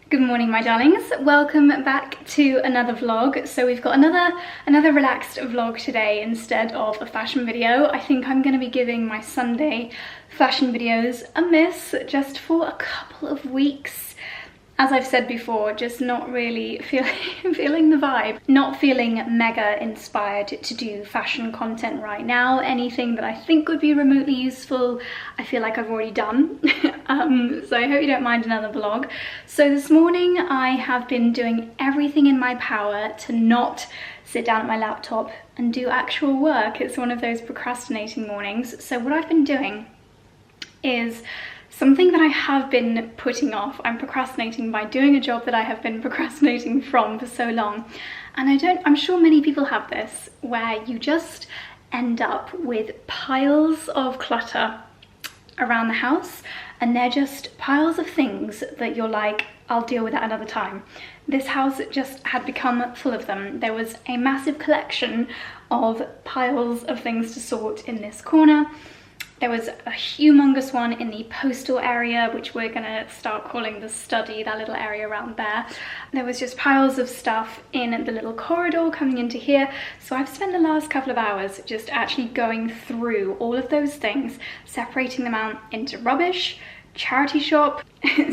Good morning, my darlings. Welcome back to another vlog. So we've got another relaxed vlog today instead of a fashion video. I think I'm going to be giving my Sunday fashion videos a miss just for a couple of weeks. As I've said before, just not really feeling the vibe. Not feeling mega inspired to do fashion content right now. Anything that I think would be remotely useful, I feel like I've already done. So I hope you don't mind another vlog. So this morning I have been doing everything in my power to not sit down at my laptop and do actual work. It's one of those procrastinating mornings. So what I've been doing is something that I have been putting off. I'm procrastinating by doing a job that I have been procrastinating from for so long. And I'm sure many people have this, where you just end up with piles of clutter around the house, and they're just piles of things that you're like, I'll deal with that another time. This house just had become full of them. There was a massive collection of piles of things to sort in this corner. There was a humongous one in the postal area, which we're gonna start calling the study, that little area around there. There was just piles of stuff in the little corridor coming into here. So I've spent the last couple of hours just actually going through all of those things, separating them out into rubbish, charity shop.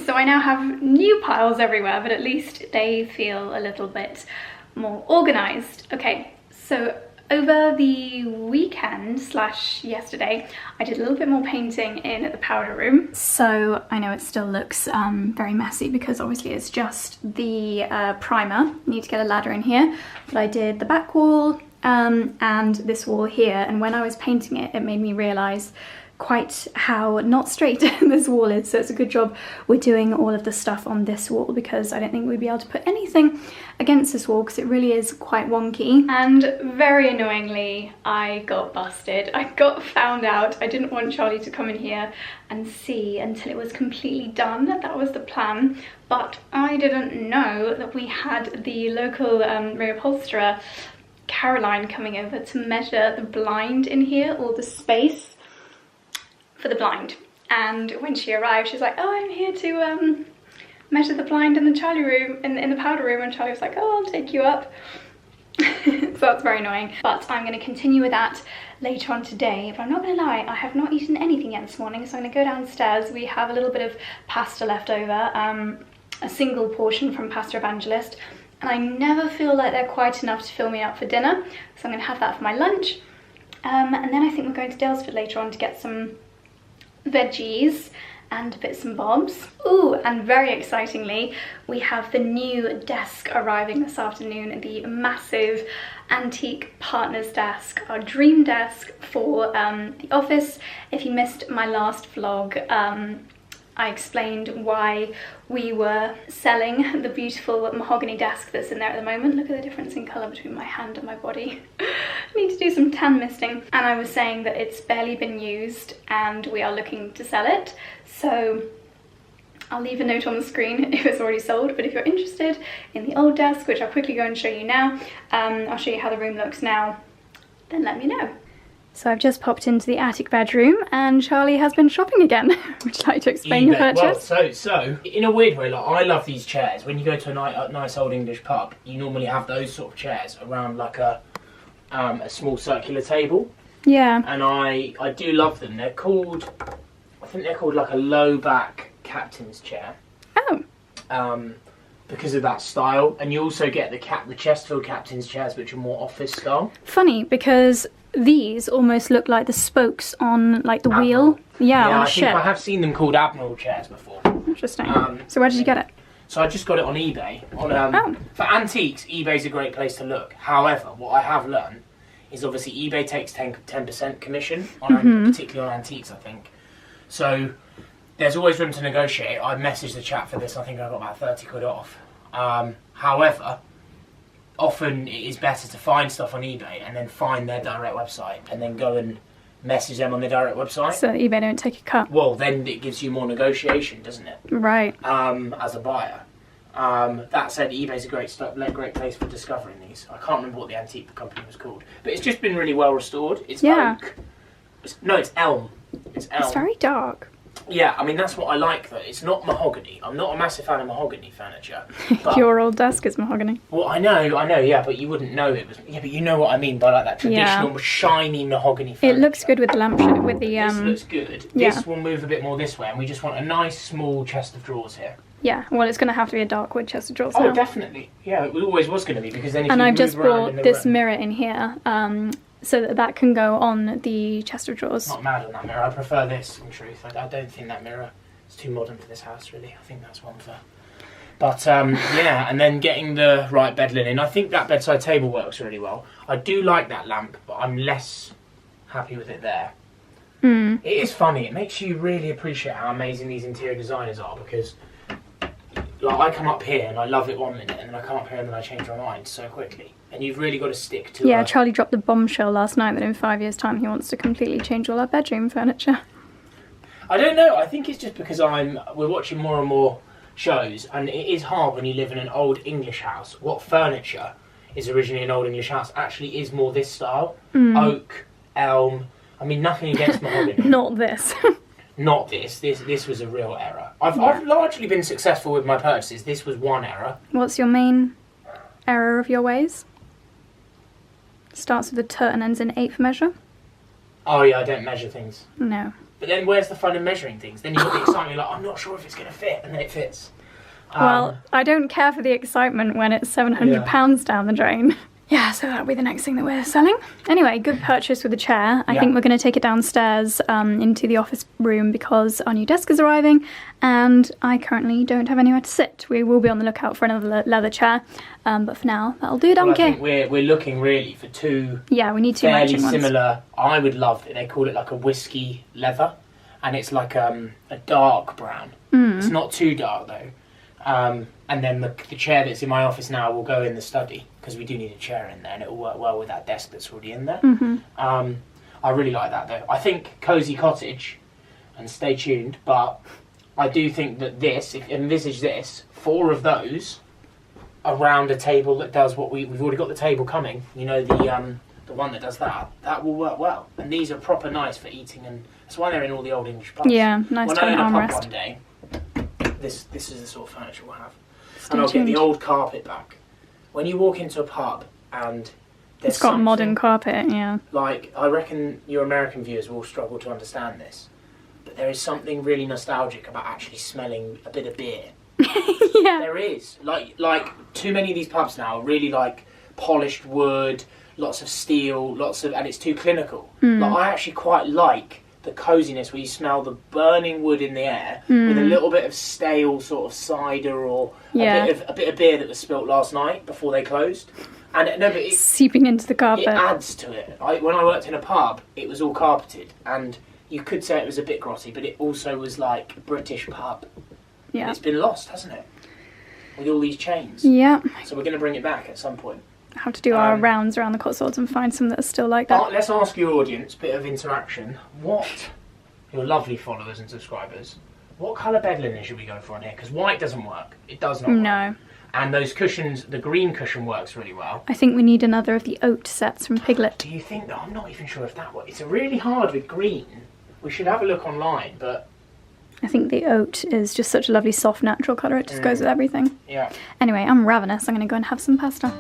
So I now have new piles everywhere, but at least they feel a little bit more organized. Okay, so over the weekend / yesterday, I did a little bit more painting in the powder room. So I know it still looks very messy because obviously it's just the primer. Need to get a ladder in here. But I did the back wall and this wall here. And when I was painting it, it made me realise quite how not straight this wall is. So it's a good job we're doing all of the stuff on this wall, because I don't think we'd be able to put anything against this wall because it really is quite wonky. And very annoyingly, I got busted. I got found out. I didn't want Charlie to come in here and see until it was completely done. That was the plan, but I didn't know that we had the local reupholsterer, Caroline, coming over to measure the blind in here, or the space for the blind. And when she arrived, she's like, oh, I'm here to measure the blind in the Charlie room, in the powder room. And Charlie was like, oh, I'll take you up. So that's very annoying, but I'm going to continue with that later on today. But I'm not going to lie, I have not eaten anything yet this morning, so I'm going to go downstairs. We have a little bit of pasta left over, a single portion from Pasta Evangelist, and I never feel like they're quite enough to fill me up for dinner, so I'm going to have that for my lunch. And then I think we're going to Daylesford later on to get some veggies and bits and bobs. Ooh, and very excitingly, we have the new desk arriving this afternoon, the massive antique partners desk, our dream desk for the office. If you missed my last vlog, I explained why we were selling the beautiful mahogany desk that's in there at the moment. Look at the difference in colour between my hand and my body. I need to do some tan misting. And I was saying that it's barely been used and we are looking to sell it. So I'll leave a note on the screen if it's already sold, but if you're interested in the old desk, which I'll quickly go and show you now, I'll show you how the room looks now, then let me know. So I've just popped into the attic bedroom and Charlie has been shopping again. Would you like to explain your purchase? Well, so in a weird way, like, I love these chairs. When you go to a nice old English pub, you normally have those sort of chairs around like a small circular table. Yeah. And I do love them. They're called, I think they're called like a low back captain's chair. Oh. Because of that style. And you also get the Chesterfield captain's chairs, which are more office style. Funny, because these almost look like the spokes on like the Admiral. wheel. Yeah, on a I ship. think I have seen them called Admiral chairs before. Interesting. So where did you get it? So I just got it on eBay. For antiques, eBay's a great place to look. However, what I have learned is obviously eBay takes 10% commission, particularly on antiques, I think. So there's always room to negotiate. I messaged the chat for this, I think I got about 30 quid off. However, often it is better to find stuff on eBay and then find their direct website and then go and message them on their direct website. So that eBay don't take a cut. Well, then it gives you more negotiation, doesn't it? Right. As a buyer. That said, eBay's a great place for discovering these. I can't remember what the antique company was called, but it's just been really well restored. It's oak. It's elm. It's elm. It's very dark. Yeah, I mean, that's what I like, though. It's not mahogany. I'm not a massive fan of mahogany furniture. But, Your old desk is mahogany. well, I know, yeah, but you wouldn't know it was... Yeah, but you know what I mean by, like, that traditional shiny mahogany furniture. It looks good with the lampshade, with the... This looks good. Yeah. This will move a bit more this way, and we just want a nice, small chest of drawers here. Yeah, well, it's going to have to be a dark wood chest of drawers Oh, now. definitely. Yeah, it always was going to be, because then if and you I've move just around brought in the this room... mirror in here, so that can go on the chest of drawers. I'm not mad on that mirror. I prefer this, in truth. I don't think that mirror is too modern for this house, really. I think that's one for... But, yeah, and then getting the right bed linen. I think that bedside table works really well. I do like that lamp, but I'm less happy with it there. Mm. It is funny. It makes you really appreciate how amazing these interior designers are, because... Like, I come up here and I love it 1 minute, and then I come up here and then I change my mind so quickly. And you've really got to stick to Yeah, Charlie dropped the bombshell last night that in 5 years' time he wants to completely change all our bedroom furniture. I don't know. I think it's just because we're watching more and more shows, and it is hard when you live in an old English house. What furniture is originally an old English house actually is more this style. Oak, elm. I mean, nothing against mahogany. Not this. Not this. This was a real error. I've largely been successful with my purchases. This was one error. What's your main error of your ways? Starts with a t and ends in eighth measure? Oh yeah, I don't measure things. No. But then where's the fun in measuring things? Then you've got the excitement, like, I'm not sure if it's going to fit, and then it fits. Well, I don't care for the excitement when it's £700 down the drain. Yeah, so that'll be the next thing that we're selling. Anyway, good purchase with the chair. I think we're going to take it downstairs into the office room because our new desk is arriving and I currently don't have anywhere to sit. We will be on the lookout for another leather chair, but for now, that'll do, donkey. Well, I think we're looking really for two we need two fairly matching ones. similar. I would love it. They call it like a whiskey leather, and it's like a dark brown. It's not too dark though. And then the chair that's in my office now will go in the study because we do need a chair in there, and it will work well with that desk that's already in there. I really like that though. I think Cozy Cottage, and stay tuned, but I do think that this, if you envisage this, 4 of those around a table that does what we've already got the table coming, you know, the one that does that will work well. And these are proper nice for eating, and that's why they're in all the old English pubs. Yeah, nice to have an When I own a armrest. pub one day, this is the sort of furniture we'll have. Stay And I'll tuned. get the old carpet back. When you walk into a pub and there's It's got something, modern carpet, yeah. like, I reckon your American viewers will struggle to understand this, but there is something really nostalgic about actually smelling a bit of beer. Yeah. There is. Like too many of these pubs now are really like polished wood, lots of steel, and it's too clinical. Like, I actually quite like the coziness where you smell the burning wood in the air with a little bit of stale sort of cider or a bit of beer that was spilt last night before they closed. And no, but it Seeping into the carpet. adds to it. When I worked in a pub, it was all carpeted, and you could say it was a bit grotty, but it also was like a British pub. Yeah. It's been lost, hasn't it? With all these chains. Yeah. So we're going to bring it back at some point. Have to do our rounds around the Cotswolds and find some that are still like that. Let's ask your audience, bit of interaction. Your lovely followers and subscribers, what colour bed linen should we go for on here? Because white doesn't work. It does not work. No. And those cushions, the green cushion works really well. I think we need another of the oat sets from Piglet. Do you think that? I'm not even sure if that works. It's really hard with green. We should have a look online, but... I think the oat is just such a lovely soft natural colour, it just goes with everything. Yeah. Anyway, I'm ravenous, I'm going to go and have some pasta.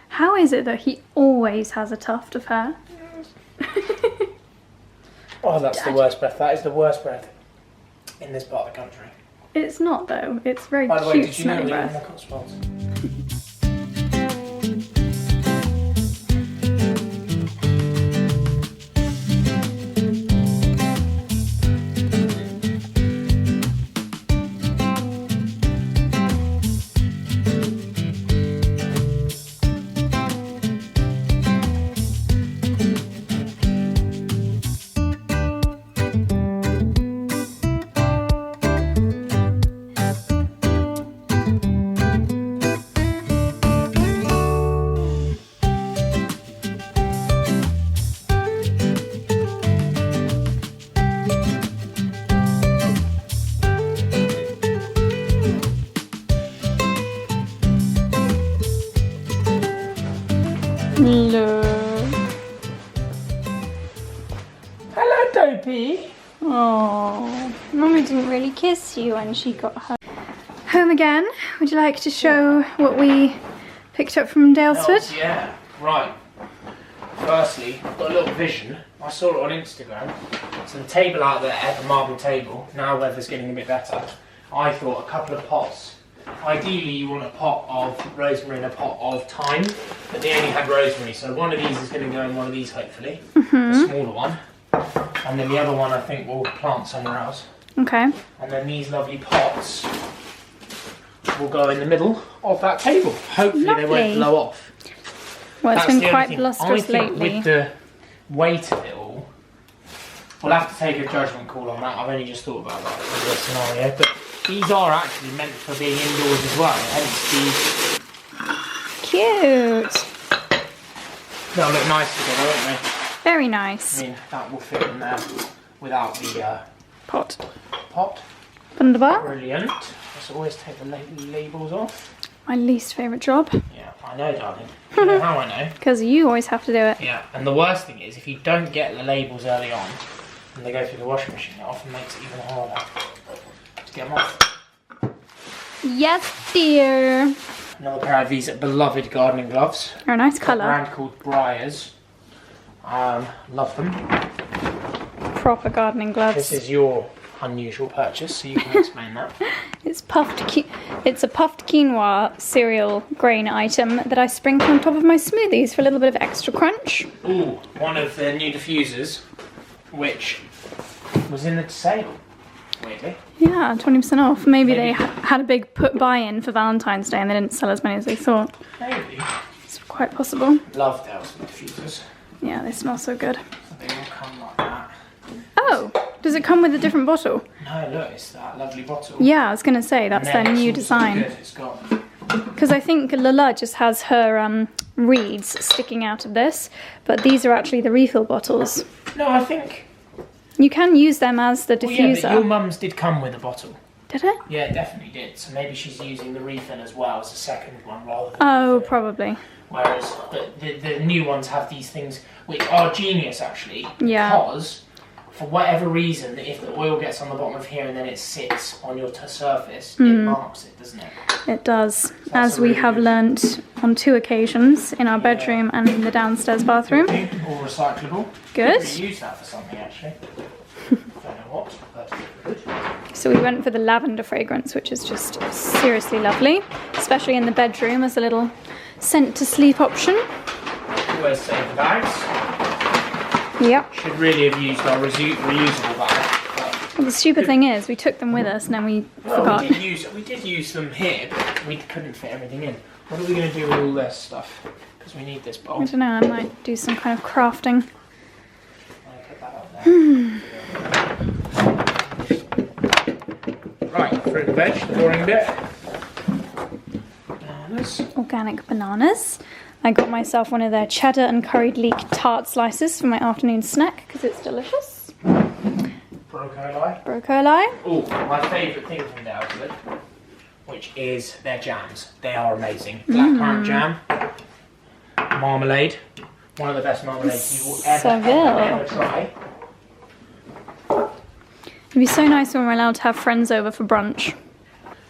How is it that he always has a tuft of hair? Oh, that's the worst breath. That is the worst breath in this part of the country. It's not though, it's very By the way, cute did you know smelling we live in breath. the Cotswolds? Look. Hello, Dopey. Oh, Mummy didn't really kiss you when she got home again. Would you like to show what we picked up from Daylesford? Oh, yeah, right. Firstly, I've got a little vision. I saw it on Instagram. So the table out there, the marble table, now weather's getting a bit better. I thought a couple of pots. Ideally you want a pot of rosemary and a pot of thyme, but they only had rosemary, so one of these is going to go in one of these hopefully, the smaller one. And then the other one I think we'll plant somewhere else. Okay. And then these lovely pots will go in the middle of that table. Hopefully Lovely. they won't blow off. Well, it's That's been the only quite thing. blusterous I think lately. with the weight of it all, we'll have to take a judgment call on that. I've only just thought about that for this scenario. But these are actually meant for being indoors as well. Hence these. Cute. They'll look nice together, won't they? Very nice. I mean, that will fit in there without the Pot. pot. Wunderbar. Brilliant. Let's always take the labels off. My least favourite job. Yeah, I know, darling. You know how I know? Because you always have to do it. Yeah, and the worst thing is if you don't get the labels early on and they go through the washing machine, it often makes it even harder to get them off. Yes, dear. Another pair of these beloved gardening gloves. They're a nice A colour. brand called Briars. Love them. Proper gardening This gloves. is your unusual purchase, so you can explain that. It's it's a puffed quinoa cereal grain item that I sprinkle on top of my smoothies for a little bit of extra crunch. Ooh, one of the new diffusers, which was in the sale, weirdly. Yeah, 20% off. Maybe they had a big buy-in for Valentine's Day and they didn't sell as many as they thought. Maybe. It's quite possible. Love Daylesford diffusers. Yeah, they smell so good. So they all come like that. Oh, does it come with a different bottle? No, look, it's that lovely bottle. Yeah, I was going to say, that's their And then new it's also design. good, it's got Because I think Lala just has her reeds sticking out of this, but these are actually the refill bottles. No, I think. You can use them as the Well, diffuser. yeah, but your mum's did come with a bottle. Did it? Yeah, it definitely did. So maybe she's using the refill as well as a second one rather than. Oh, refill. probably. Whereas the new ones have these things which are genius actually. Yeah. Because for whatever reason, if the oil gets on the bottom of here and then it sits on your surface, it marks it, doesn't it? It does, that's as a we really have good- learnt on 2 occasions in our bedroom and in the downstairs bathroom. All recyclable. Good. Could use that for something actually. Don't know what, but good. So we went for the lavender fragrance, which is just seriously lovely, especially in the bedroom as a little scent to sleep option. Always save the bags. Yep. Should really have used our reusable bag. Well, the stupid thing is, we took them with us and then we forgot. We did use them here, but we couldn't fit everything in. What are we going to do with all this stuff? Because we need this bowl. I don't know, I might do some kind of crafting. I'll put that up there. Right, fruit and veg, the boring bit. Bananas. Organic bananas. I got myself one of their cheddar and curried leek tart slices for my afternoon snack because it's delicious. Broccoli. Broccoli. Oh, my favourite thing from Daylesford, which is their jams. They are amazing. Blackcurrant jam, marmalade. One of the best marmalades you will ever try. It'd be so nice when we're allowed to have friends over for brunch.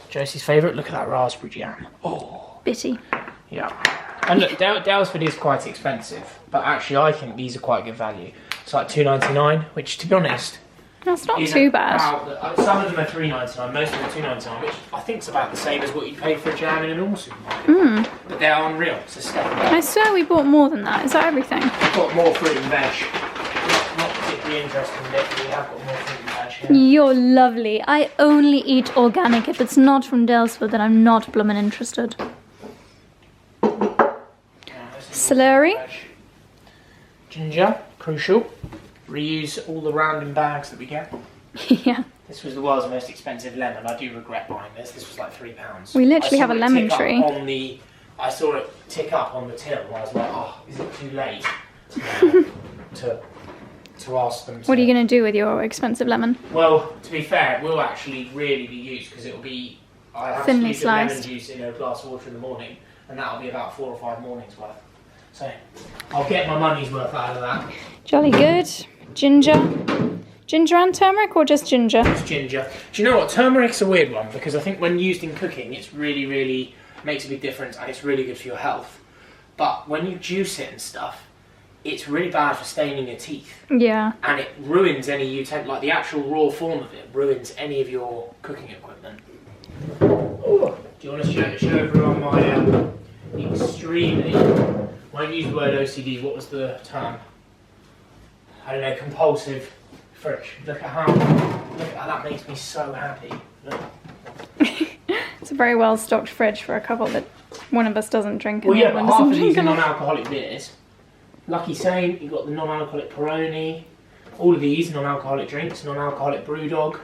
Josie's favourite, look at that raspberry jam. Oh. Bitty. Yeah. And look, Daylesford is quite expensive, but actually I think these are quite good value. It's like $2.99, which to be honest, That's not is too bad. Some of them are $3.99, most of them are $2.99, which I think is about the same as what you'd pay for a jam in a normal supermarket. But they are unreal. It's a step above. I swear we bought more than that. Is that everything? We've got more fruit and veg. Not particularly interesting, but we have got more fruit and veg here. You're lovely. I only eat organic. If it's not from Daylesford, then I'm not bloomin' interested. Celery. Ginger, crucial. Reuse all the random bags that we get. Yeah. This was the world's most expensive lemon. I do regret buying this. This was like £3. We literally have a lemon tree. I saw it tick up on the till and I was like, oh, is it too late to ask them to... What are you going to do with your expensive lemon? Well, to be fair, it will actually really be used because it will be... I have Thinly to use lemon sliced. juice in a glass of water in the morning and that'll be about 4 or 5 mornings worth. So I'll get my money's worth out of that. Jolly good. Ginger. Ginger and turmeric, or just ginger? It's ginger. Do you know what? Turmeric's a weird one because I think when used in cooking, it's really makes a big difference and it's really good for your health. But when you juice it and stuff, it's really bad for staining your teeth. Yeah. And it ruins any utensil, like the actual raw form of it ruins any of your cooking equipment. Ooh. Do you want to show everyone my extremely, won't use the word OCD, what was the term? I don't know, compulsive fridge. Look at how that makes me so happy. Look. It's a very well stocked fridge for a couple that one of us doesn't drink. Well, yeah, but half of these are non non-alcoholic beers. Lucky Saint, you've got the non-alcoholic Peroni. All of these non-alcoholic drinks, non-alcoholic Brewdog.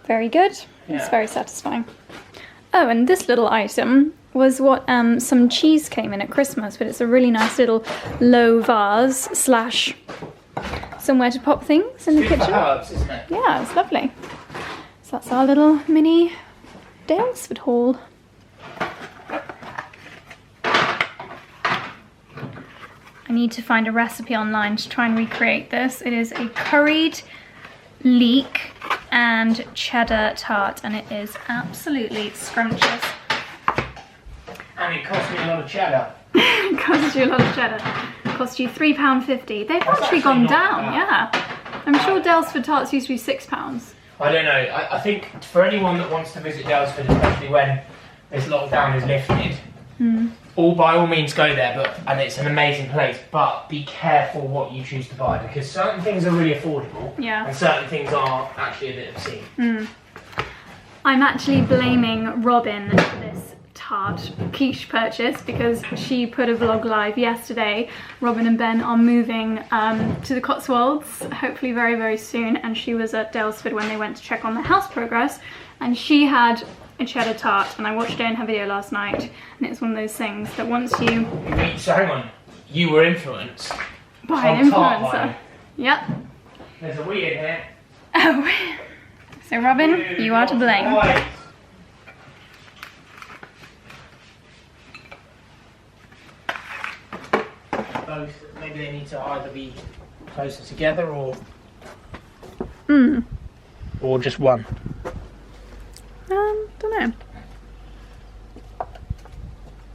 Very good. Yeah. It's very satisfying. Oh, and this little item was what some cheese came in at Christmas, but it's a really nice little low vase / somewhere to pop things in the kitchen. For herbs, isn't it? Yeah, it's lovely. So that's our little mini Daylesford haul. I need to find a recipe online to try and recreate this. It is a curried leek and cheddar tart, and it is absolutely scrumptious. And it cost me a lot of cheddar. It cost you a lot of cheddar. It cost you £3.50. They've actually gone down, yeah. I'm sure Daylesford tarts used to be £6. I don't know. I think for anyone that wants to visit Daylesford, especially when this lockdown is lifted, by all means go there. And it's an amazing place. But be careful what you choose to buy, because certain things are really affordable, and certain things are actually a bit obscene. I'm actually blaming Robin for this tart quiche purchase because she put a vlog live yesterday. Robin and Ben are moving to the Cotswolds, hopefully very, very soon, and she was at Daylesford when they went to check on the house progress, and she had a cheddar tart, and I watched it in her video last night, and it's one of those things that once you... So hang on, you were influenced by an influencer. Yep. There's a wee in here. Oh, so Robin, you are to blame. Both, maybe they need to either be closer together or just one. Don't know.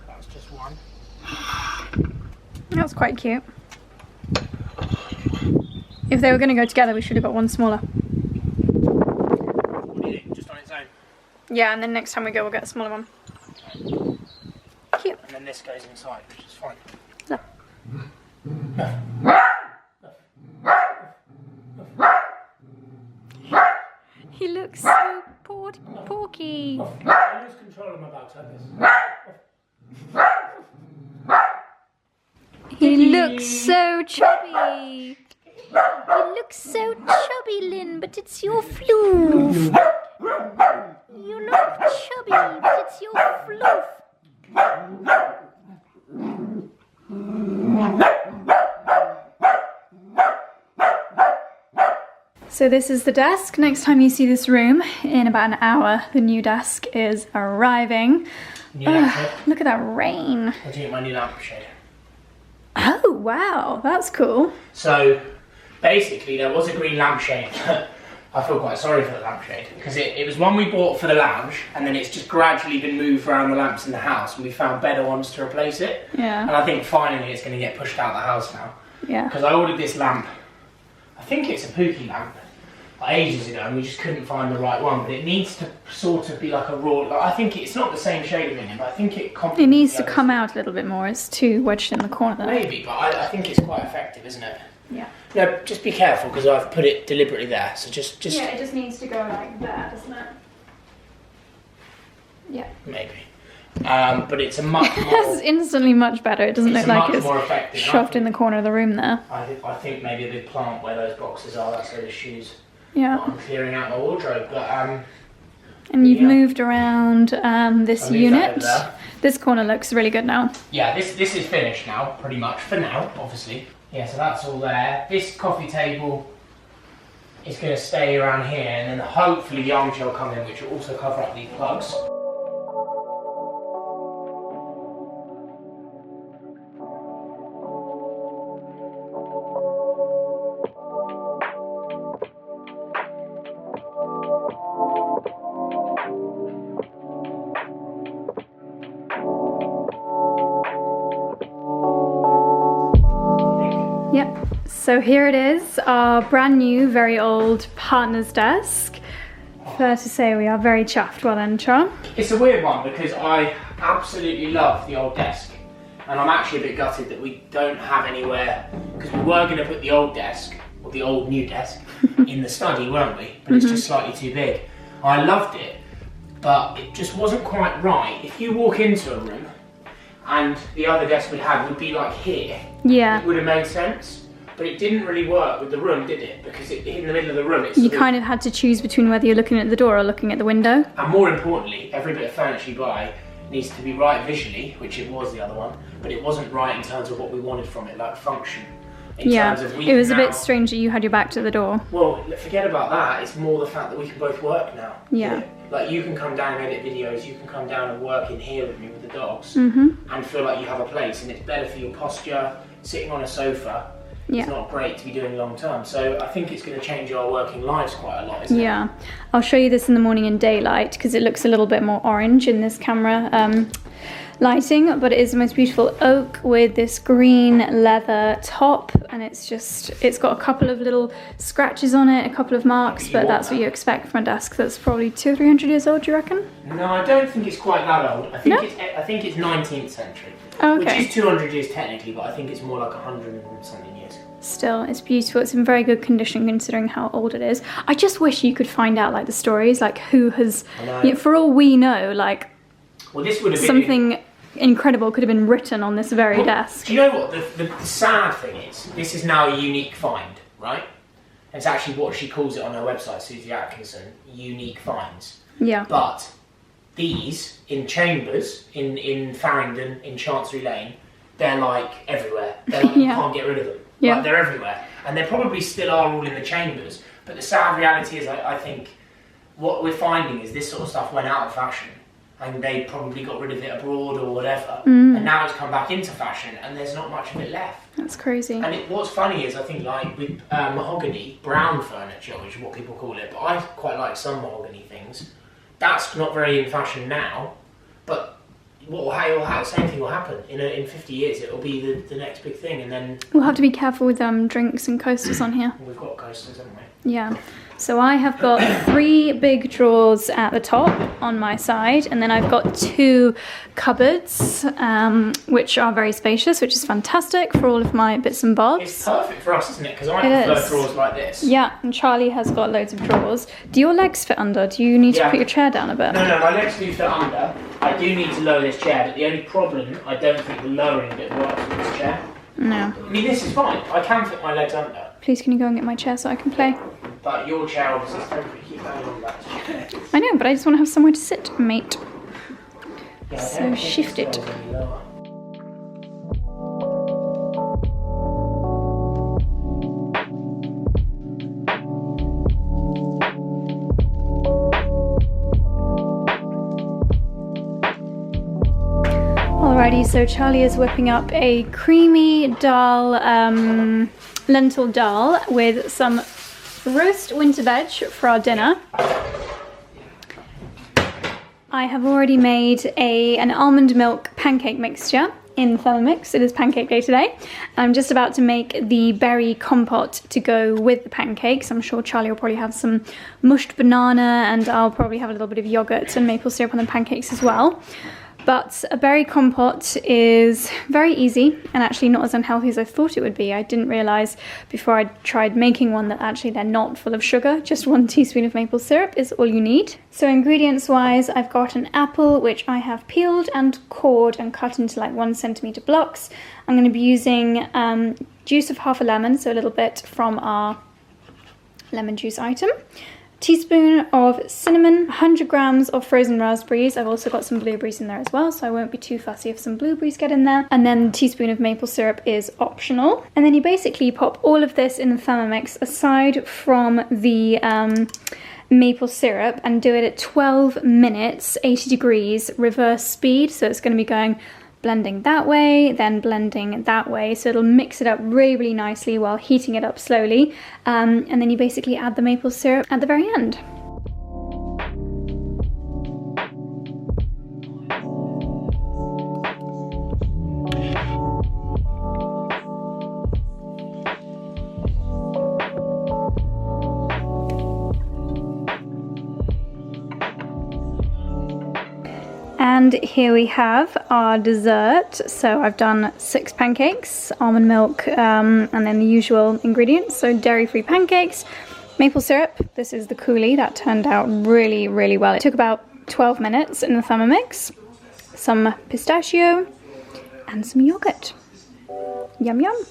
That's just one. That's quite cute. If they were going to go together, we should have got one smaller. What do you think? Just on its own? Yeah, and then next time we go, we'll get a smaller one. Cute. And then this goes inside, which is fine. Look. He looks so porky. I lose control of my bags like this. He looks so chubby. He looks so chubby, Lynn, but it's your floof. You look chubby, but it's your floof. So this is the desk. Next time you see this room, in about an hour, the new desk is arriving. Look at that rain. What do you think my new lampshade? Oh, wow, that's cool. So, basically, there was a green lampshade. I feel quite sorry for the lampshade, because it was one we bought for the lounge, and then it's just gradually been moved around the lamps in the house, and we found better ones to replace it. Yeah. And I think finally it's going to get pushed out of the house now. Yeah. Because I ordered this lamp, I think it's a Pookie lamp, ages ago, and we just couldn't find the right one, but it needs to sort of be like a raw, like, I think it's not the same shade of minion, but I think it complements. It needs to come out a little bit more. It's too wedged in the corner there. Maybe, but I think it's quite effective, isn't it? Yeah. No, just be careful, because I've put it deliberately there, so just... Yeah, it just needs to go like that, doesn't it? Yeah. Maybe. But it's a much more... That's instantly much better. It doesn't look like it's shoved in the corner of the room there. I think maybe a big plant where those boxes are, that's where the shoes... Yeah. I'm clearing out my wardrobe, but and you've moved around this unit. This corner looks really good now. Yeah, this is finished now, pretty much, for now, obviously. Yeah, so that's all there. This coffee table is going to stay around here, and then hopefully the armchair will come in, which will also cover up these plugs. Yep, so here it is, our brand new, very old partner's desk. Fair to say we are very chuffed. Well then, Char. It's a weird one because I absolutely love the old desk. And I'm actually a bit gutted that we don't have anywhere, because we were going to put the old desk, or the old new desk, in the study, weren't we? But it's just slightly too big. I loved it, but it just wasn't quite right. If you walk into a room, and the other desk we had would be like here, yeah, it would have made sense. But it didn't really work with the room, did it? Because in the middle of the room, it's you kind of had to choose between whether you're looking at the door or looking at the window. And more importantly, every bit of furniture you buy needs to be right visually, which it was the other one, but it wasn't right in terms of what we wanted from it, like function. In terms of it was a bit strange that you had your back to the door. Well, forget about that. It's more the fact that we can both work now. Yeah. Like you can come down and edit videos, you can come down and work in here with me with the dogs, and feel like you have a place, and it's better for your posture, sitting on a sofa. Yeah. It's not great to be doing long term, so I think it's going to change our working lives quite a lot, isn't it? Yeah, I'll show you this in the morning in daylight because it looks a little bit more orange in this camera lighting, but it is the most beautiful oak with this green leather top, and it's got a couple of little scratches on it, a couple of marks, but that's what you expect from a desk that's probably 200 or 300 years old, do you reckon? No, I don't think it's quite that old. I think it's 19th century. Oh, okay. Which is 200 years technically, but I think it's more like 100 and something years. Still, it's beautiful. It's in very good condition considering how old it is. I just wish you could find out like the stories, like who has, for all we know, like this would have been something incredible could have been written on this very desk. Do you know what the sad thing is? This is now a unique find, right? It's actually what she calls it on her website, Susie Atkinson, unique finds. Yeah. But these in Chambers, in Farringdon, in Chancery Lane, they're like everywhere. They're like, you can't get rid of them. Yeah. Like, they're everywhere. And they probably still are all in the Chambers. But the sad reality is, I think, what we're finding is this sort of stuff went out of fashion. And they probably got rid of it abroad or whatever. And now it's come back into fashion and there's not much of it left. That's crazy. And what's funny is, I think, like with mahogany, brown furniture, which is what people call it, but I quite like some mahogany things. That's not very in fashion now, but same thing will happen. In 50 years, it'll be the next big thing, and then... We'll have to be careful with drinks and coasters on here. We've got coasters, haven't we? Yeah. So I have got 3 big drawers at the top on my side, and then I've got 2 cupboards, which are very spacious, which is fantastic for all of my bits and bobs. It's perfect for us, isn't it? Because I prefer drawers like this. Yeah, and Charlie has got loads of drawers. Do your legs fit under? Do you need to put your chair down a bit? No, my legs do fit under. I do need to lower this chair, but the only problem, I don't think the lowering bit works with this chair. No. I mean, this is fine. I can fit my legs under. Please, can you go and get my chair so I can play? But your chair obviously is temporary. Keep going on that chair. I know, but I just want to have somewhere to sit, mate. Yeah, so shift it. Alrighty, so Charlie is whipping up a creamy dal, lentil dal with some roast winter veg for our dinner. I have already made an almond milk pancake mixture in Thermomix. It is pancake day today. I'm just about to make the berry compote to go with the pancakes. I'm sure Charlie will probably have some mushed banana, and I'll probably have a little bit of yogurt and maple syrup on the pancakes as well. But a berry compote is very easy and actually not as unhealthy as I thought it would be. I didn't realise before I tried making one that actually they're not full of sugar. Just 1 teaspoon of maple syrup is all you need. So ingredients wise, I've got an apple which I have peeled and cored and cut into like 1 centimetre blocks. I'm going to be using juice of half a lemon, so a little bit from our lemon juice item. Teaspoon of cinnamon, 100 grams of frozen raspberries. I've also got some blueberries in there as well, so I won't be too fussy if some blueberries get in there. And then a teaspoon of maple syrup is optional. And then you basically pop all of this in the Thermomix aside from the maple syrup and do it at 12 minutes, 80 degrees, reverse speed. So it's going to be going blending that way, then blending that way, so it'll mix it up really, really nicely while heating it up slowly, and then you basically add the maple syrup at the very end. And here we have our dessert. So I've done 6 pancakes, almond milk, and then the usual ingredients. So dairy-free pancakes, maple syrup. This is the coulis. That turned out really, really well. It took about 12 minutes in the Thermomix. Some pistachio and some yogurt. Yum yum.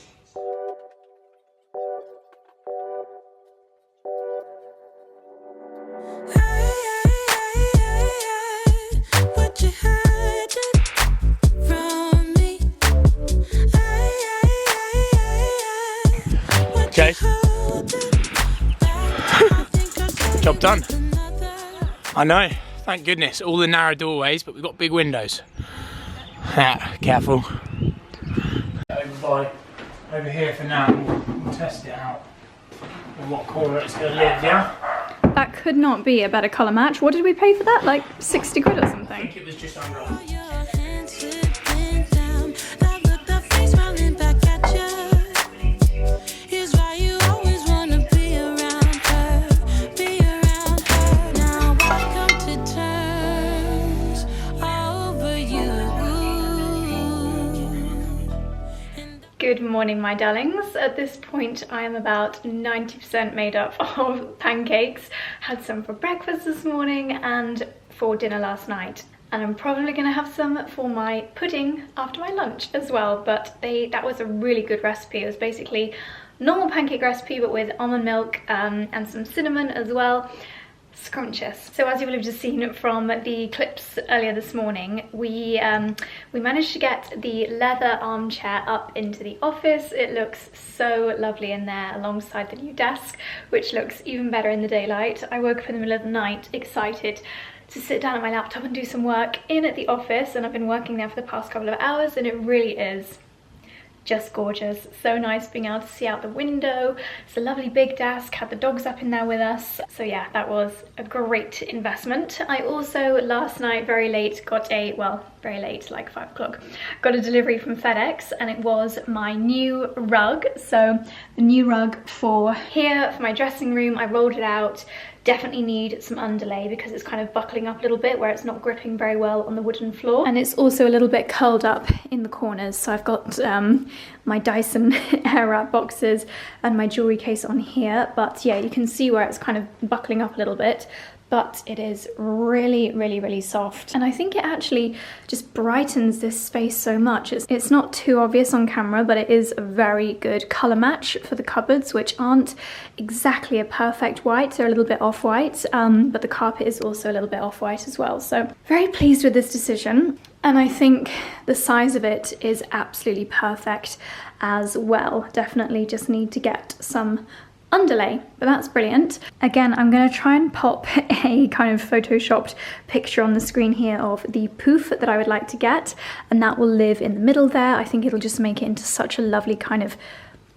Okay. Job done. I know, thank goodness. All the narrow doorways, but we've got big windows. Careful. Over here for now, we'll test it out. In what corner it's going to live, yeah? That could not be a better colour match. What did we pay for that? Like 60 quid or something? I think it was just under. Good morning, my darlings. At this point, I am about 90% made up of pancakes. Had some for breakfast this morning and for dinner last night. And I'm probably going to have some for my pudding after my lunch as well. But that was a really good recipe. It was basically normal pancake recipe, but with almond milk and some cinnamon as well. Scrumptious. So as you will have just seen from the clips earlier this morning, we managed to get the leather armchair up into the office. It looks so lovely in there alongside the new desk, which looks even better in the daylight. I woke up in the middle of the night excited to sit down at my laptop and do some work in at the office, and I've been working there for the past couple of hours, and it really is just gorgeous. So nice being able to see out the window. It's a lovely big desk, had the dogs up in there with us. So yeah, that was a great investment. I also last night very late got very late, like 5 o'clock, got a delivery from FedEx, and it was my new rug. So the new rug for here, for my dressing room. I rolled it out. Definitely need some underlay because it's kind of buckling up a little bit where it's not gripping very well on the wooden floor, and it's also a little bit curled up in the corners. So I've got my Dyson Airwrap boxes and my jewelry case on here, but yeah, you can see where it's kind of buckling up a little bit. But it is really, really, really soft. And I think it actually just brightens this space so much. It's not too obvious on camera, but it is a very good colour match for the cupboards, which aren't exactly a perfect white. They're a little bit off-white, but the carpet is also a little bit off-white as well. So very pleased with this decision. And I think the size of it is absolutely perfect as well. Definitely just need to get some underlay, but that's brilliant. Again, I'm going to try and pop a kind of photoshopped picture on the screen here of the poof that I would like to get, and that will live in the middle there. I think it'll just make it into such a lovely kind of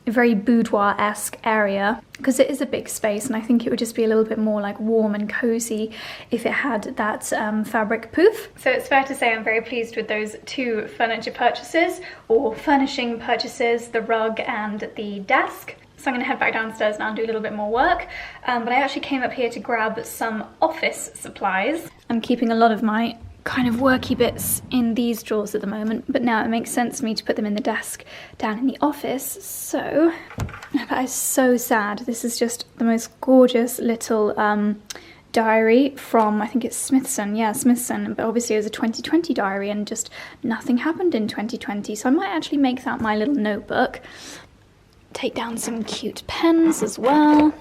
very boudoir-esque area, because it is a big space, and I think it would just be a little bit more like warm and cozy if it had that fabric poof. So it's fair to say I'm very pleased with those 2 furniture purchases, or furnishing purchases, the rug and the desk. So I'm going to head back downstairs now and do a little bit more work. But I actually came up here to grab some office supplies. I'm keeping a lot of my kind of worky bits in these drawers at the moment, but now it makes sense for me to put them in the desk down in the office. So that is so sad. This is just the most gorgeous little diary from, I think it's Smithson, yeah, Smithson, but obviously it was a 2020 diary and just nothing happened in 2020. So I might actually make that my little notebook. Take down some cute pens as well,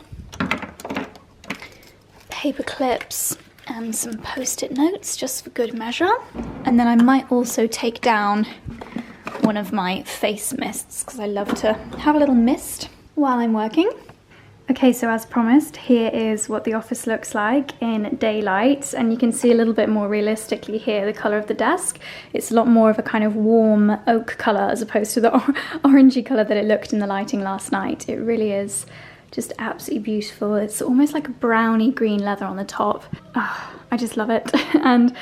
paper clips and some post-it notes just for good measure. And then I might also take down one of my face mists because I love to have a little mist while I'm working. Okay, so as promised, here is what the office looks like in daylight, and you can see a little bit more realistically here the colour of the desk. It's a lot more of a kind of warm oak colour as opposed to the orangey colour that it looked in the lighting last night. It really is just absolutely beautiful. It's almost like a browny green leather on the top. Oh, I just love it. And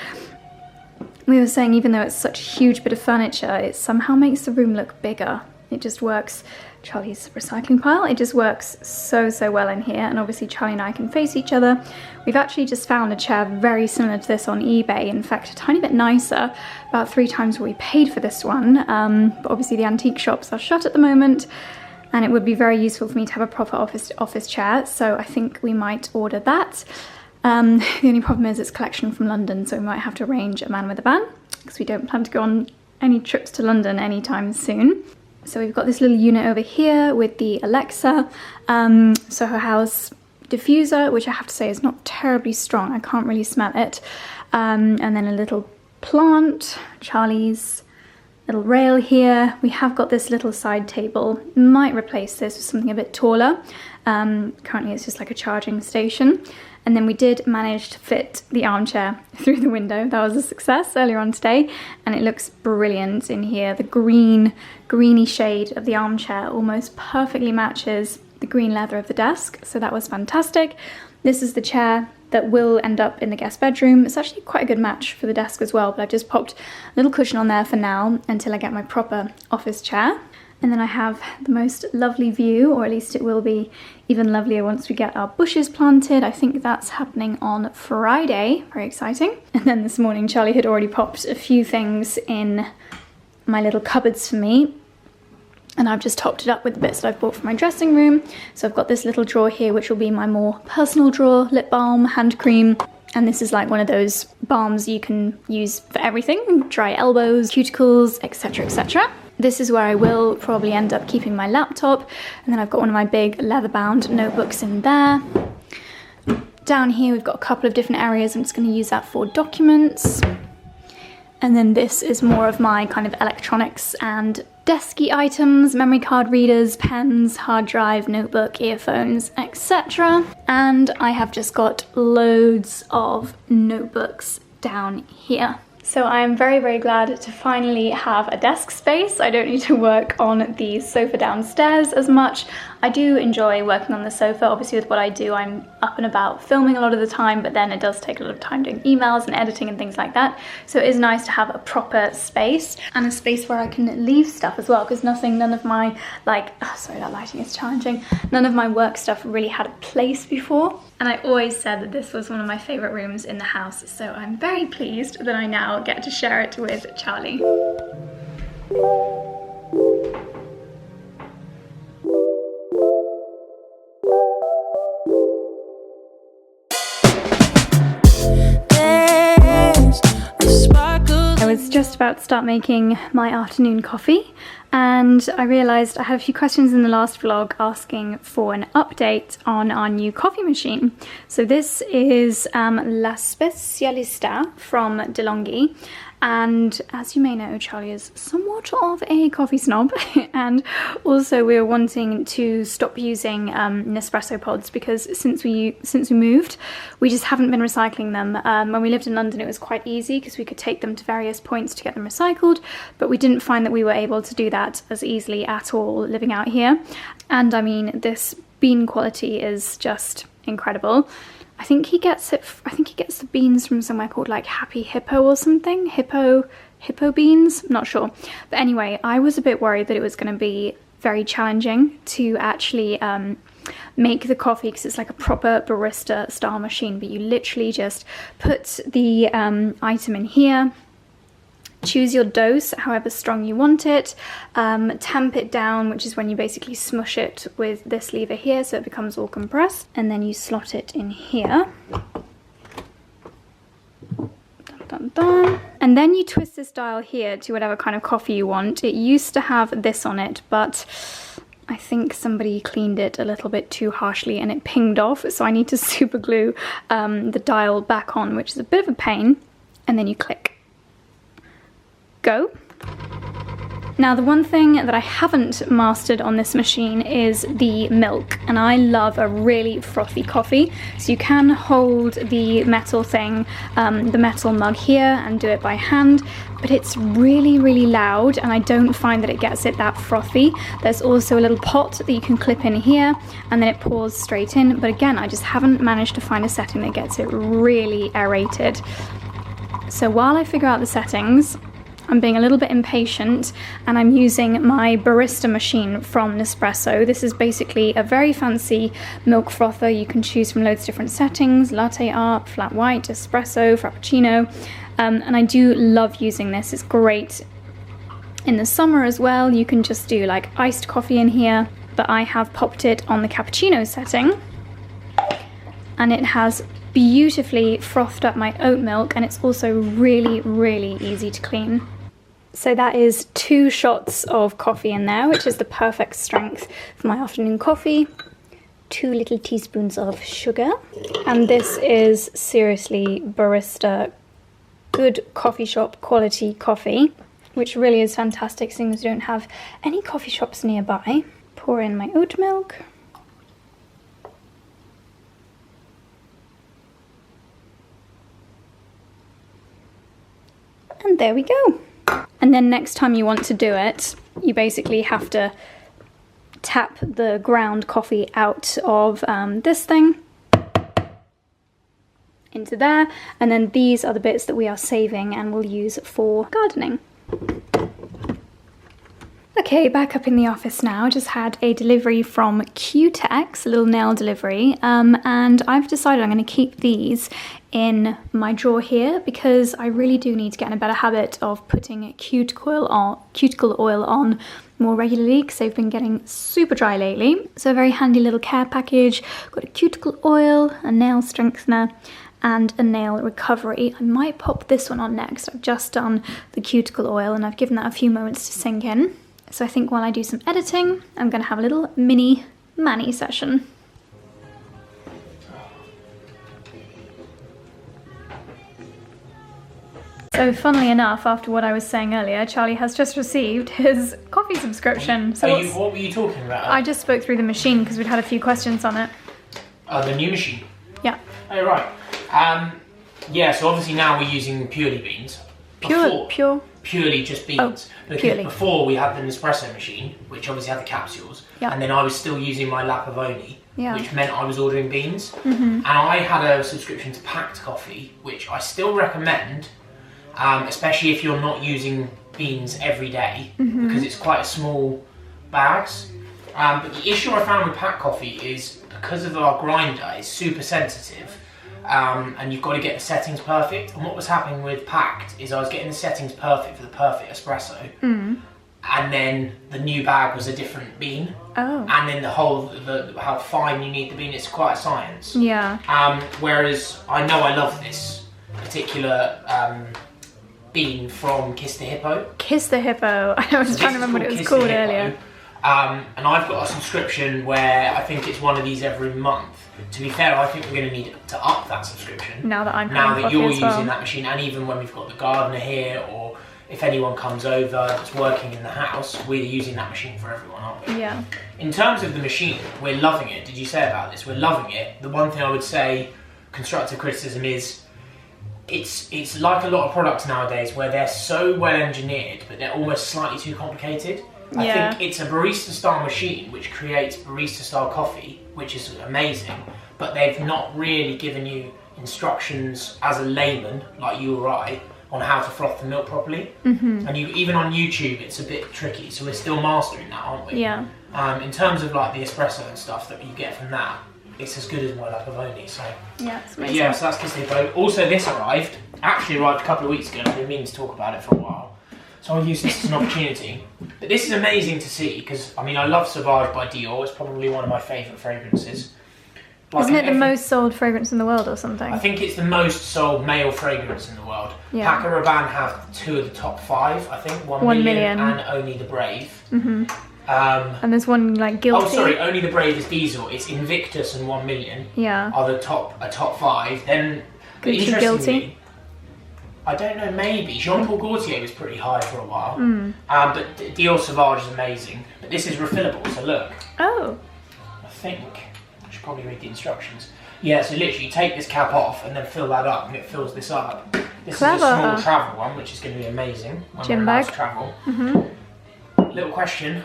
we were saying, even though it's such a huge bit of furniture, it somehow makes the room look bigger. It just works. Charlie's recycling pile, it just works so well in here, and obviously Charlie and I can face each other. We've actually just found a chair very similar to this on eBay, in fact a tiny bit nicer, about 3 times what we paid for this one, but obviously the antique shops are shut at the moment, and it would be very useful for me to have a proper office chair, so I think we might order that. The only problem is it's a collection from London, so we might have to arrange a man with a van, because we don't plan to go on any trips to London anytime soon. So we've got this little unit over here with the Alexa, Soho House diffuser, which I have to say is not terribly strong. I can't really smell it. And then a little plant, Charlie's little rail here. We have got this little side table. Might replace this with something a bit taller. Currently it's just like a charging station. And then we did manage to fit the armchair through the window. That was a success earlier on today, and it looks brilliant in here. The greeny shade of the armchair almost perfectly matches the green leather of the desk, so that was fantastic. This is the chair that will end up in the guest bedroom. It's actually quite a good match for the desk as well, but I've just popped a little cushion on there for now until I get my proper office chair. And then I have the most lovely view, or at least it will be even lovelier once we get our bushes planted. I think that's happening on Friday. Very exciting. And then this morning Charlie had already popped a few things in my little cupboards for me, and I've just topped it up with the bits that I've bought for my dressing room. So I've got this little drawer here which will be my more personal drawer, lip balm, hand cream. And this is like one of those balms you can use for everything, dry elbows, cuticles, etc, etc. This is where I will probably end up keeping my laptop, and then I've got one of my big leather-bound notebooks in there. Down here we've got a couple of different areas. I'm just going to use that for documents. And then this is more of my kind of electronics and desky items, memory card readers, pens, hard drive, notebook, earphones, etc. And I have just got loads of notebooks down here. So I'm very glad to finally have a desk space. I don't need to work on the sofa downstairs as much. I do enjoy working on the sofa. Obviously with what I do, I'm up and about filming a lot of the time, but then it does take a lot of time doing emails and editing and things like that. So it is nice to have a proper space, and a space where I can leave stuff as well, because none of my, sorry, that lighting is challenging. None of my work stuff really had a place before. And I always said that this was one of my favorite rooms in the house, so I'm very pleased that I now get to share it with Charlie. I was just about to start making my afternoon coffee, and I realised I had a few questions in the last vlog asking for an update on our new coffee machine. So this is La Specialista from DeLonghi, and as you may know, Charlie is somewhat of a coffee snob, and also we were wanting to stop using Nespresso pods, because since we moved, we just haven't been recycling them. When we lived in London, it was quite easy because we could take them to various points to get them recycled, but we didn't find that we were able to do that as easily at all living out here. And I mean, this bean quality is just incredible. I think he gets the beans from somewhere called like Happy Hippo or something. Hippo beans, not sure. But anyway, I was a bit worried that it was going to be very challenging to actually make the coffee, because it's like a proper barista style machine, but you literally just put the item in here, choose your dose, however strong you want it, tamp it down, which is when you basically smush it with this lever here so it becomes all compressed, and then you slot it in here. Dun, dun, dun. And then you twist this dial here to whatever kind of coffee you want. It used to have this on it, but I think somebody cleaned it a little bit too harshly and it pinged off, so I need to super glue the dial back on, which is a bit of a pain. And then you click. Go. Now the one thing that I haven't mastered on this machine is the milk, and I love a really frothy coffee, so you can hold the metal thing, the metal mug here, and do it by hand, but it's really loud and I don't find that it gets it that frothy. There's also a little pot that you can clip in here and then it pours straight in, but again, I just haven't managed to find a setting that gets it really aerated. So while I figure out the settings, I'm being a little bit impatient and I'm using my barista machine from Nespresso. This is basically a very fancy milk frother. You can choose from loads of different settings, latte art, flat white, espresso, frappuccino, and I do love using this. It's great in the summer as well. You can just do like iced coffee in here, but I have popped it on the cappuccino setting and it has beautifully frothed up my oat milk, and it's also really, really easy to clean. So that is 2 shots of coffee in there, which is the perfect strength for my afternoon coffee. 2 little teaspoons of sugar, and this is seriously barista good coffee shop quality coffee, which really is fantastic seeing as we don't have any coffee shops nearby. Pour in my oat milk. And there we go. And then next time you want to do it, you basically have to tap the ground coffee out of this thing into there, and then these are the bits that we are saving and we'll use for gardening. Okay, back up in the office now. Just had a delivery from Q-Tex, a little nail delivery, and I've decided I'm going to keep these in my drawer here because I really do need to get in a better habit of putting cuticle oil on more regularly because they've been getting super dry lately. So a very handy little care package. Got a cuticle oil, a nail strengthener, and a nail recovery. I might pop this one on next. I've just done the cuticle oil and I've given that a few moments to sink in. So I think while I do some editing, I'm going to have a little mini mani session. So funnily enough, after what I was saying earlier, Charlie has just received his coffee subscription. So what were you talking about? I just spoke through the machine because we'd had a few questions on it. Oh, the new machine? Yeah. Oh, right. Yeah, so obviously now we're using purely beans. Purely just beans. Oh, because purely. before we had the Nespresso machine, which obviously had the capsules, and then I was still using my Lapavoni, which meant I was ordering beans. And I had a subscription to packed coffee, which I still recommend, especially if you're not using beans every day, because it's quite a small bags. But the issue I found with packed coffee is because of our grinder, it's super sensitive. And you've got to get the settings perfect. And what was happening with packed is I was getting the settings perfect for the perfect espresso, and then the new bag was a different bean. Oh. And then how fine you need the bean, it's quite a science. Yeah. Whereas I know I love this particular bean from Kiss the Hippo. Kiss the Hippo. I was trying to remember what it was called earlier. And I've got a subscription where I think it's one of these every month. To be fair, I think we're going to need to up that subscription. Now that you're using that machine, and even when we've got the gardener here, or if anyone comes over that's working in the house, we're using that machine for everyone, aren't we? Yeah. In terms of the machine, we're loving it. Did you say about this? We're loving it. The one thing I would say, constructive criticism, is it's like a lot of products nowadays where they're so well engineered, but they're almost slightly too complicated. I think it's a barista style machine which creates barista style coffee, which is amazing, but they've not really given you instructions as a layman like you or I on how to froth the milk properly. And even on YouTube it's a bit tricky, so we're still mastering that, aren't we? Yeah. In terms of like the espresso and stuff that you get from that, it's as good as my Lapavoni. So yeah, it's amazing. Yeah, so that's Kiss the Hippo. Also, this actually arrived a couple of weeks ago. I've been meaning to talk about it for a while. So I'll use this as an opportunity. But this is amazing to see because, I mean, I love Sauvage by Dior. It's probably one of my favourite fragrances. Isn't it the most sold fragrance in the world or something? I think it's the most sold male fragrance in the world. Yeah. Paco Rabanne have 2 of the top 5, I think. 1 million and Only the Brave. And there's one like Guilty. Oh, sorry, Only the Brave is Diesel. It's Invictus and 1 million. Yeah. Are the top 5. Then, Gucci Guilty. I don't know, maybe. Jean-Paul Gaultier was pretty high for a while. But Dior Sauvage is amazing. But this is refillable, so look. Oh. I think. I should probably read the instructions. Yeah, so literally you take this cap off and then fill that up and it fills this up. This Clever. is a small travel one, which is going to be amazing when we're allowed to travel. Little question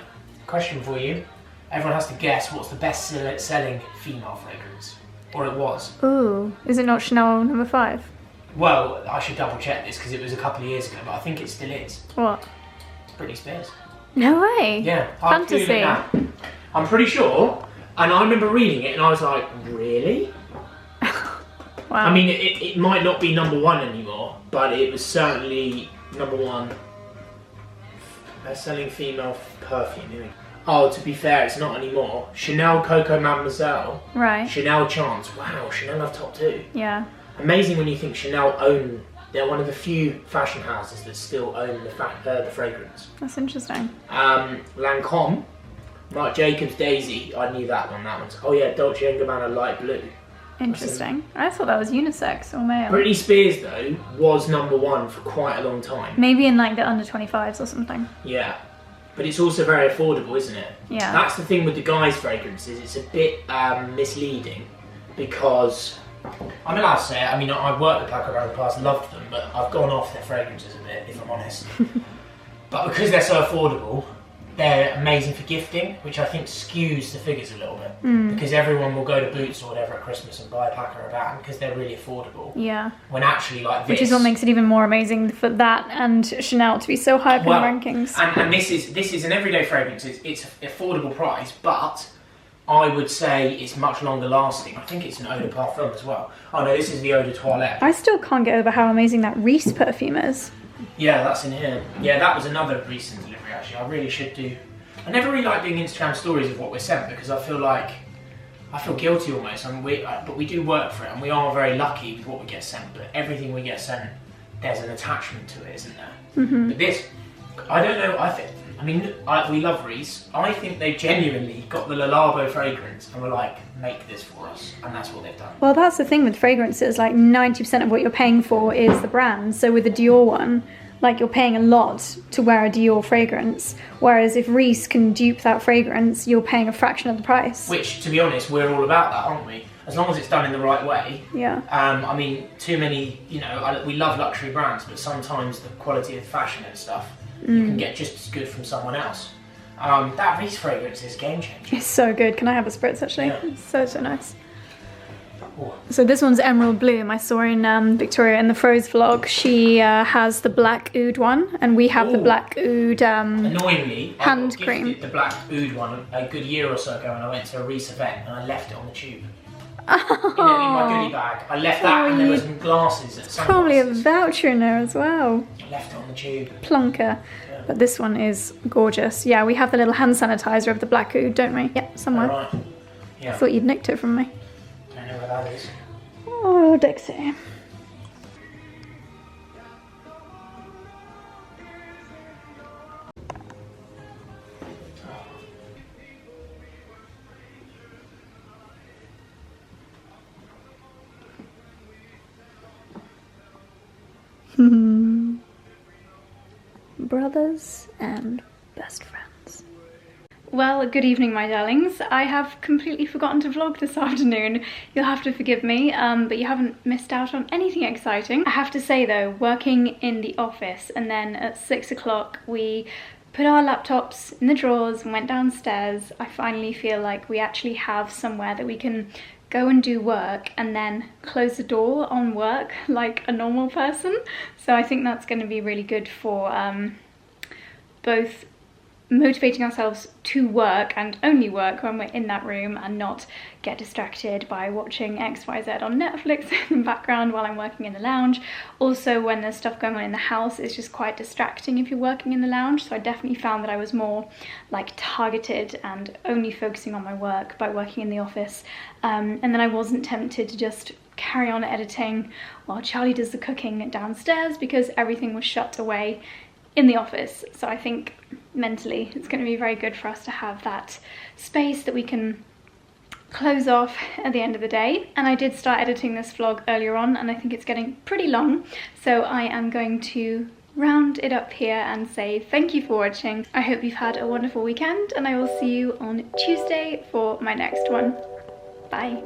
for you. Everyone has to guess what's the best selling female fragrance. Or it was. Ooh, is it not Chanel No. 5? Well, I should double check this because it was a couple of years ago, but I think it still is. What? Britney Spears. No way. Yeah. Fantasy. I'm pretty sure. And I remember reading it and I was like, really? Wow. I mean, it might not be number one anymore, but it was certainly number one best-selling female perfume. Oh, to be fair, it's not anymore. Chanel Coco Mademoiselle. Right. Chanel Chance. Wow, Chanel have top 2. Yeah. Amazing when you think Chanel own. They're one of the few fashion houses that still own the fragrance. That's interesting. Lancome, Marc Jacobs Daisy. I knew that one. That one's. Oh yeah, Dolce & Gabbana Light Blue. Interesting. I thought that was unisex or male. Britney Spears though was number one for quite a long time. Maybe in like the under 25s or something. Yeah, but it's also very affordable, isn't it? Yeah. That's the thing with the guys' fragrances. It's a bit misleading because I'm allowed to say it. I mean, I've worked with Paco around the past, loved them, but I've gone off their fragrances a bit, if I'm honest. But because they're so affordable, they're amazing for gifting, which I think skews the figures a little bit. Because everyone will go to Boots or whatever at Christmas and buy a Paco Rabanne because they're really affordable. Yeah. When actually, like this, which is what makes it even more amazing for that and Chanel to be so high up in the rankings. And this is an everyday fragrance. It's an affordable price, but I would say it's much longer lasting. I think it's an eau de parfum as well. Oh no, this is the eau de toilette. I still can't get over how amazing that Reese perfume is. Yeah, that's in here. Yeah, that was another recent delivery actually. I really should do. I never really like doing Instagram stories of what we're sent because I feel guilty almost. But we do work for it and we are very lucky with what we get sent. But everything we get sent, there's an attachment to it, isn't there? But this, I don't know. We love Reese. I think they genuinely got the Le Labo fragrance and were like, make this for us, and that's what they've done. Well, that's the thing with fragrances. Like 90% of what you're paying for is the brand. So with the Dior one, like you're paying a lot to wear a Dior fragrance, whereas if Reese can dupe that fragrance, you're paying a fraction of the price. Which, to be honest, we're all about that, aren't we? As long as it's done in the right way. Yeah. I mean, too many, we love luxury brands, but sometimes the quality of fashion and stuff, you can get just as good from someone else. That Reese fragrance is game changer. It's so good. Can I have a spritz actually? Yeah. It's so, so nice. Oh. So this one's Emerald Bloom. I saw in Victoria in the Froze vlog. She has the black oud one, and we have the black oud Annoyingly, hand I got cream. gifted the black oud one a good year or so ago when I went to a Reese event and I left it on the tube. Oh. In my goodie bag. I left that and there were some glasses at some Probably a voucher in there as well. I left it on the tube. Plonker. Yeah. But this one is gorgeous. Yeah, we have the little hand sanitizer of the black oud, don't we? Yep, somewhere. Right. Yeah. I thought you'd nicked it from me. I don't know where that is. Oh, Dixie. Brothers and best friends. Well, good evening, my darlings. I have completely forgotten to vlog this afternoon. You'll have to forgive me, but you haven't missed out on anything exciting. I have to say though, working in the office and then at 6 o'clock we put our laptops in the drawers and went downstairs, I finally feel like we actually have somewhere that we can go and do work and then close the door on work like a normal person. So I think that's going to be really good for both motivating ourselves to work and only work when we're in that room and not get distracted by watching XYZ on Netflix in the background while I'm working in the lounge. Also, when there's stuff going on in the house, it's just quite distracting if you're working in the lounge. So I definitely found that I was more like targeted and only focusing on my work by working in the office. And then I wasn't tempted to just carry on editing while Charlie does the cooking downstairs because everything was shut away in the office. So I think mentally it's going to be very good for us to have that space that we can close off at the end of the day. And I did start editing this vlog earlier on and I think it's getting pretty long, so I am going to round it up here and say thank you for watching. I hope you've had a wonderful weekend and I will see you on Tuesday for my next one. Bye.